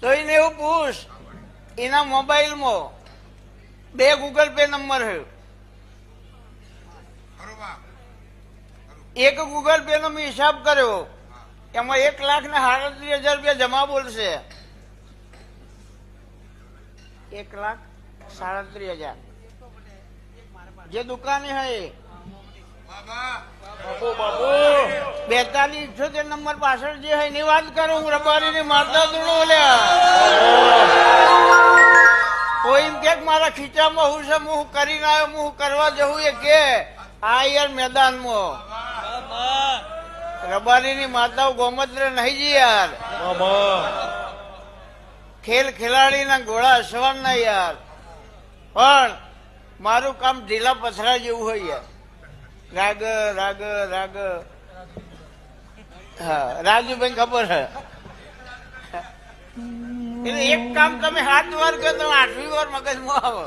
તો એને એવું પૂછ એના મોબાઈલમાં 2 ગૂગલ પે નંબર છે. એક ગૂગલ પે નો મેં હિસાબ કર્યો, એમાં 1,37,000 રૂપિયા જમા બોલશે. 1,37,000 જે દુકાને હે 4278 નંબર પાછળ જે હે એની વાત કરું હું. રબારીની મારતા દોડો લ્યા. કોઈ એમ કે મારા ખીચામાં હું છે, હું કરીને આવ્યો, હું કરવા જવું એ કે આ યાર મેદાનમાં રબારીની માતાઓ ગોમત્ર નહીં જી યાર. ખેલ ખેલાડીના ઘોડા અસવાન ના યાર. પણ મારું કામ ઢીલા પથરા જેવું હોય યાર. રાગ રાગ રાગ. હા, રાજુભાઈ ખબર છે. એટલે એક કામ તમે 7 વાર કરો, 8મી વાર મગજમાં આવો.